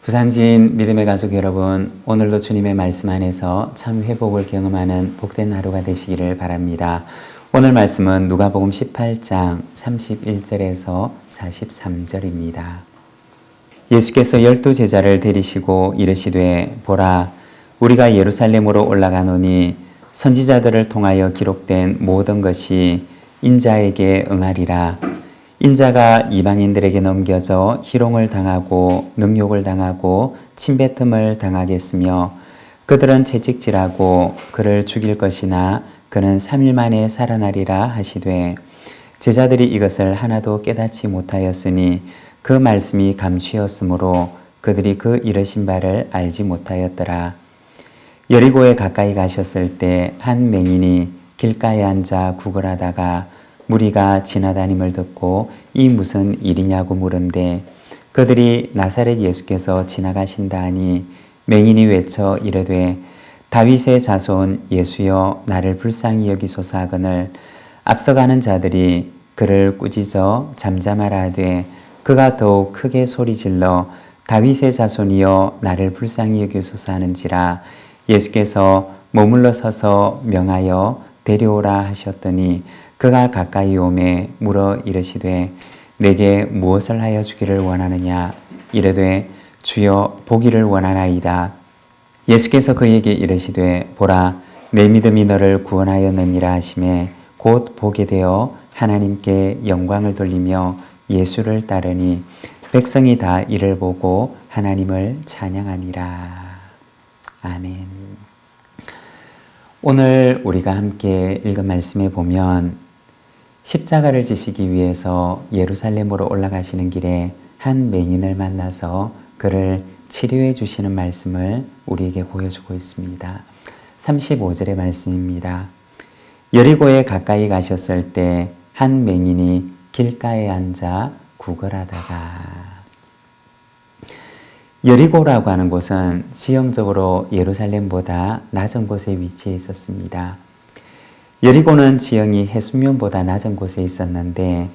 부산지인 믿음의 가족 여러분, 오늘도 주님의 말씀 안에서 참 회복을 경험하는 복된 하루가 되시기를 바랍니다. 오늘 말씀은 누가복음 18장 31절에서 43절입니다. 예수께서 12제자를 데리시고 이르시되 보라, 우리가 예루살렘으로 올라가노니 선지자들을 통하여 기록된 모든 것이 인자에게 응하리라. 인자가 이방인들에게 넘겨져 희롱을 당하고 능욕을 당하고 침뱉음을 당하겠으며 그들은 채찍질하고 그를 죽일 것이나 그는 3일 만에 살아나리라 하시되 제자들이 이것을 하나도 깨닫지 못하였으니 그 말씀이 감추었으므로 그들이 그 이르신 바를 알지 못하였더라. 여리고에 가까이 가셨을 때 한 맹인이 길가에 앉아 구걸하다가 무리가 지나다님을 듣고 이 무슨 일이냐고 물은데 그들이 나사렛 예수께서 지나가신다 하니 맹인이 외쳐 이르되 다윗의 자손 예수여 나를 불쌍히 여기소서 하거늘 앞서가는 자들이 그를 꾸짖어 잠잠하라 하되 그가 더욱 크게 소리질러 다윗의 자손이여 나를 불쌍히 여기소서 하는지라. 예수께서 머물러 서서 명하여 데려오라 하셨더니 그가 가까이 오매 물어 이르시되 내게 무엇을 하여 주기를 원하느냐. 이르되 주여 보기를 원하나이다. 예수께서 그에게 이르시되 보라 내 믿음이 너를 구원하였느니라 하시매 곧 보게 되어 하나님께 영광을 돌리며 예수를 따르니 백성이 다 이를 보고 하나님을 찬양하니라. 아멘. 오늘 우리가 함께 읽은 말씀에 보면 십자가를 지시기 위해서 예루살렘으로 올라가시는 길에 한 맹인을 만나서 그를 치료해 주시는 말씀을 우리에게 보여주고 있습니다. 35절의 말씀입니다. 여리고에 가까이 가셨을 때 한 맹인이 길가에 앉아 구걸하다가. 여리고라고 하는 곳은 지형적으로 예루살렘보다 낮은 곳에 위치해 있었습니다. 여리고는 지형이 해수면보다 낮은 곳에 있었는데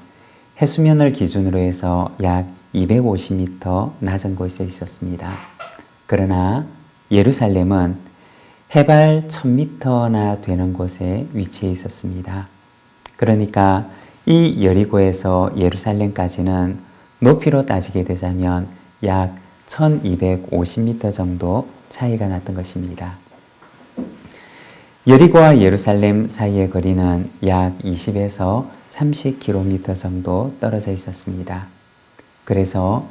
해수면을 기준으로 해서 약 250m 낮은 곳에 있었습니다. 그러나 예루살렘은 해발 1000m나 되는 곳에 위치해 있었습니다. 그러니까 이 여리고에서 예루살렘까지는 높이로 따지게 되자면 약 1250m 정도 차이가 났던 것입니다. 여리고와 예루살렘 사이의 거리는 약 20에서 30km 정도 떨어져 있었습니다. 그래서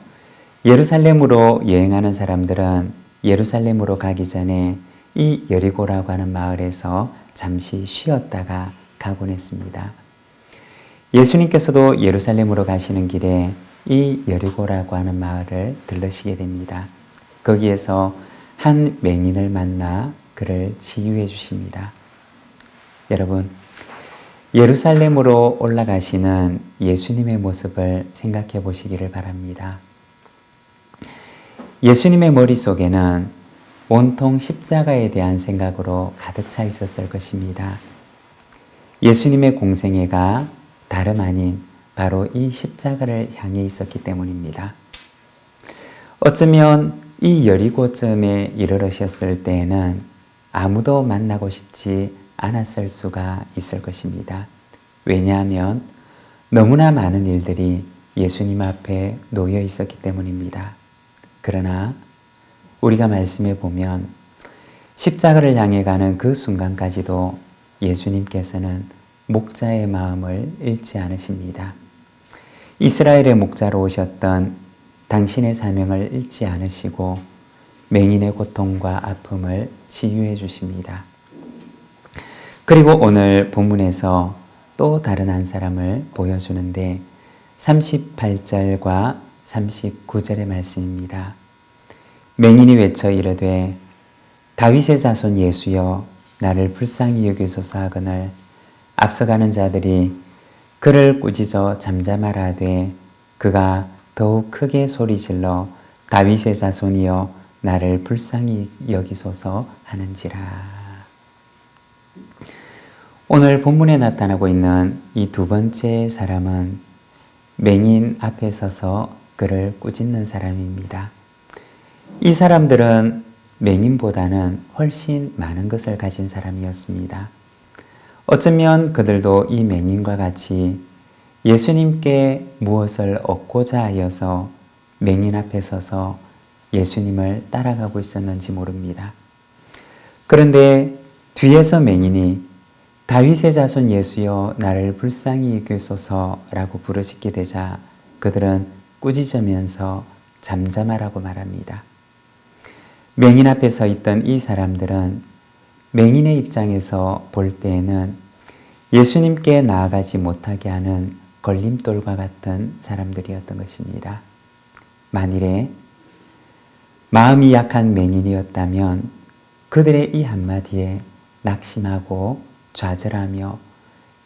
예루살렘으로 여행하는 사람들은 예루살렘으로 가기 전에 이 여리고라고 하는 마을에서 잠시 쉬었다가 가곤 했습니다. 예수님께서도 예루살렘으로 가시는 길에 이 여리고라고 하는 마을을 들르시게 됩니다. 거기에서 한 맹인을 만나 그를 치유해 주십니다. 여러분, 예루살렘으로 올라가시는 예수님의 모습을 생각해 보시기를 바랍니다. 예수님의 머릿속에는 온통 십자가에 대한 생각으로 가득 차 있었을 것입니다. 예수님의 공생애가 다름 아닌 바로 이 십자가를 향해 있었기 때문입니다. 어쩌면 이 여리고쯤에 이르르셨을 때에는 아무도 만나고 싶지 않았을 수가 있을 것입니다. 왜냐하면 너무나 많은 일들이 예수님 앞에 놓여 있었기 때문입니다. 그러나 우리가 말씀해 보면 십자가를 향해 가는 그 순간까지도 예수님께서는 목자의 마음을 잃지 않으십니다. 이스라엘의 목자로 오셨던 당신의 사명을 잃지 않으시고 맹인의 고통과 아픔을 치유해 주십니다. 그리고 오늘 본문에서 또 다른 한 사람을 보여주는데 38절과 39절의 말씀입니다. 맹인이 외쳐 이르되 다윗의 자손 예수여 나를 불쌍히 여기소서 하거늘 앞서가는 자들이 그를 꾸짖어 잠잠하라 하되 그가 더욱 크게 소리질러 다윗의 자손이여 나를 불쌍히 여기소서 하는지라. 오늘 본문에 나타나고 있는 이 두 번째 사람은 맹인 앞에 서서 그를 꾸짖는 사람입니다. 이 사람들은 맹인보다는 훨씬 많은 것을 가진 사람이었습니다. 어쩌면 그들도 이 맹인과 같이 예수님께 무엇을 얻고자 하여서 맹인 앞에 서서 예수님을 따라가고 있었는지 모릅니다. 그런데 뒤에서 맹인이 다윗의 자손 예수여 나를 불쌍히 여기소서라고 부르짖게 되자 그들은 꾸짖으면서 잠잠하라고 말합니다. 맹인 앞에 서 있던 이 사람들은 맹인의 입장에서 볼 때에는 예수님께 나아가지 못하게 하는 걸림돌과 같은 사람들이었던 것입니다. 만일에 마음이 약한 맹인이었다면 그들의 이 한마디에 낙심하고 좌절하며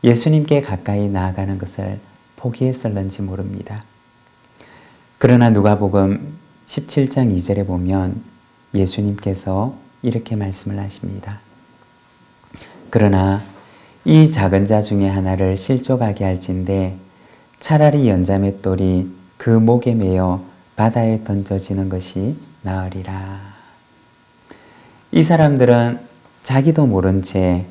예수님께 가까이 나아가는 것을 포기했을는지 모릅니다. 그러나 누가복음 17장 2절에 보면 예수님께서 이렇게 말씀을 하십니다. 그러나 이 작은 자 중에 하나를 실족하게 할진대 차라리 연자맷돌이 그 목에 매어 바다에 던져지는 것이 나으리라. 이 사람들은 자기도 모른 채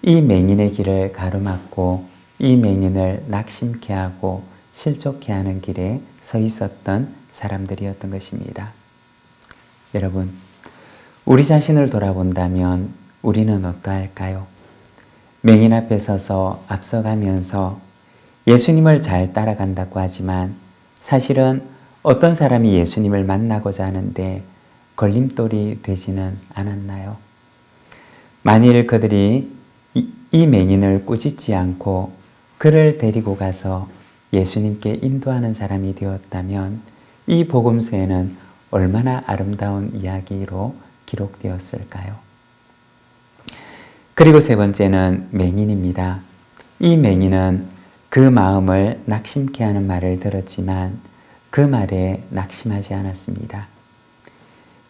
이 맹인의 길을 가로막고 이 맹인을 낙심케 하고 실족케 하는 길에 서 있었던 사람들이었던 것입니다. 여러분, 우리 자신을 돌아본다면 우리는 어떠할까요? 맹인 앞에 서서 앞서가면서 예수님을 잘 따라간다고 하지만 사실은 어떤 사람이 예수님을 만나고자 하는데 걸림돌이 되지는 않았나요? 만일 그들이 이 맹인을 꾸짖지 않고 그를 데리고 가서 예수님께 인도하는 사람이 되었다면 이 복음서에는 얼마나 아름다운 이야기로 기록되었을까요? 그리고 세 번째는 맹인입니다. 이 맹인은 그 마음을 낙심케 하는 말을 들었지만 그 말에 낙심하지 않았습니다.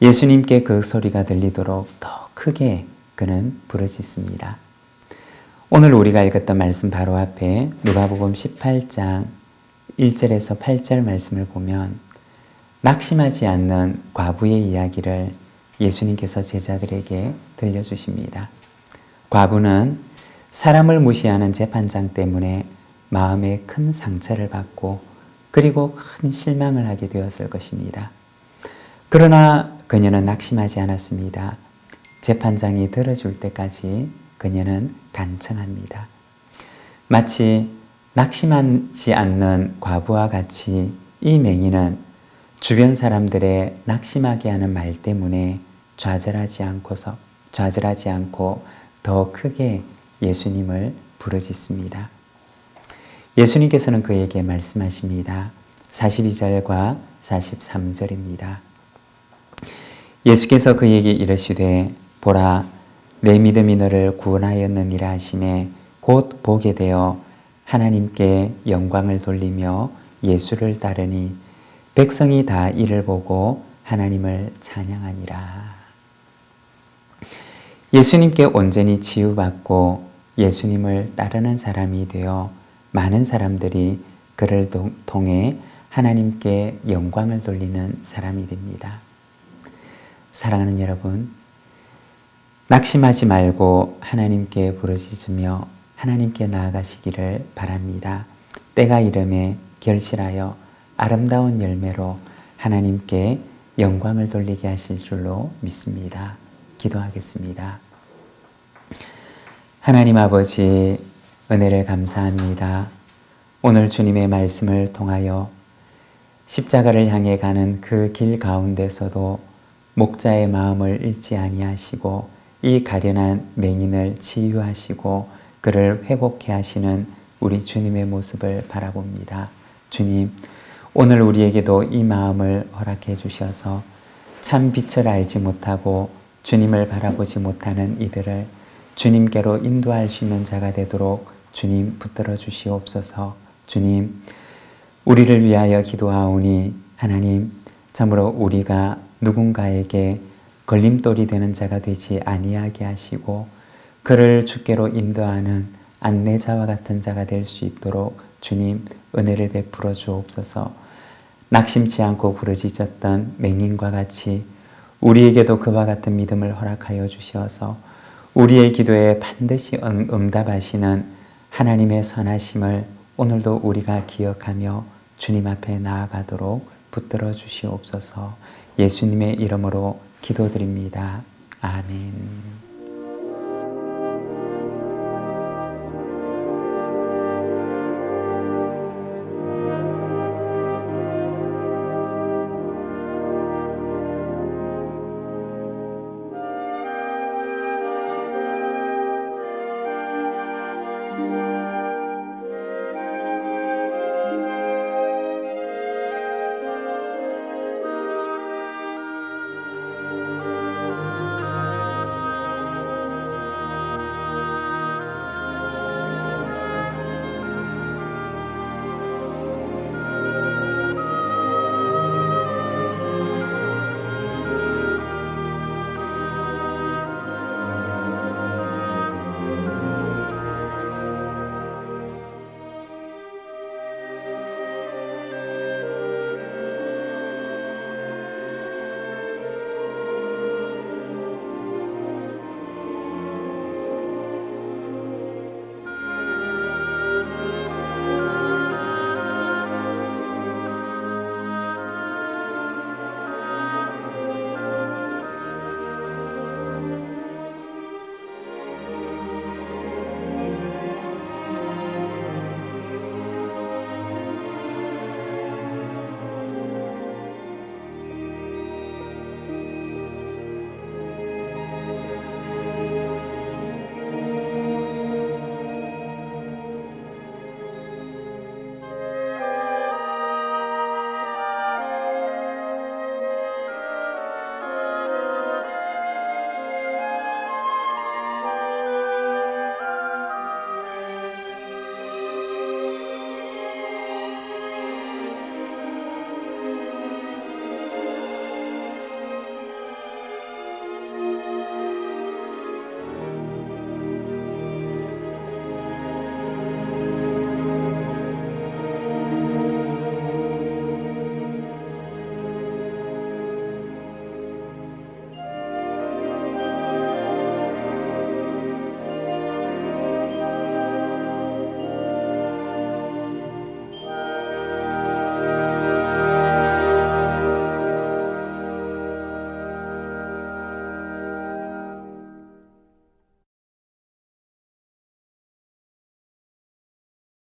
예수님께 그 소리가 들리도록 더 크게 그는 부르짖습니다. 오늘 우리가 읽었던 말씀 바로 앞에 누가복음 18장 1절에서 8절 말씀을 보면 낙심하지 않는 과부의 이야기를 예수님께서 제자들에게 들려주십니다. 과부는 사람을 무시하는 재판장 때문에 마음에 큰 상처를 받고 그리고 큰 실망을 하게 되었을 것입니다. 그러나 그녀는 낙심하지 않았습니다. 재판장이 들어줄 때까지 그녀는 간청합니다. 마치 낙심하지 않는 과부와 같이 이 맹인은 주변 사람들의 낙심하게 하는 말 때문에 좌절하지 않고 더 크게 예수님을 부르짖습니다. 예수님께서는 그에게 말씀하십니다. 42절과 43절입니다. 예수께서 그에게 이르시되 보라 내 믿음이 너를 구원하였느니라 하시매 곧 보게 되어 하나님께 영광을 돌리며 예수를 따르니 백성이 다 이를 보고 하나님을 찬양하니라. 예수님께 온전히 치유받고 예수님을 따르는 사람이 되어 많은 사람들이 그를 통해 하나님께 영광을 돌리는 사람이 됩니다. 사랑하는 여러분, 낙심하지 말고 하나님께 부르짖으며 하나님께 나아가시기를 바랍니다. 때가 이름에 결실하여 아름다운 열매로 하나님께 영광을 돌리게 하실 줄로 믿습니다. 기도하겠습니다. 하나님 아버지, 은혜를 감사합니다. 오늘 주님의 말씀을 통하여 십자가를 향해 가는 그 길 가운데서도 목자의 마음을 잃지 아니하시고 이 가련한 맹인을 치유하시고 그를 회복해 하시는 우리 주님의 모습을 바라봅니다. 주님, 오늘 우리에게도 이 마음을 허락해 주셔서 참 빛을 알지 못하고 주님을 바라보지 못하는 이들을 주님께로 인도할 수 있는 자가 되도록 주님 붙들어 주시옵소서. 주님, 우리를 위하여 기도하오니 하나님, 참으로 우리가 누군가에게 걸림돌이 되는 자가 되지 아니하게 하시고 그를 주께로 인도하는 안내자와 같은 자가 될 수 있도록 주님 은혜를 베풀어 주옵소서. 낙심치 않고 부르짖었던 맹인과 같이 우리에게도 그와 같은 믿음을 허락하여 주시어서 우리의 기도에 반드시 응답하시는 하나님의 선하심을 오늘도 우리가 기억하며 주님 앞에 나아가도록 붙들어 주시옵소서. 예수님의 이름으로 기도드립니다. 아멘.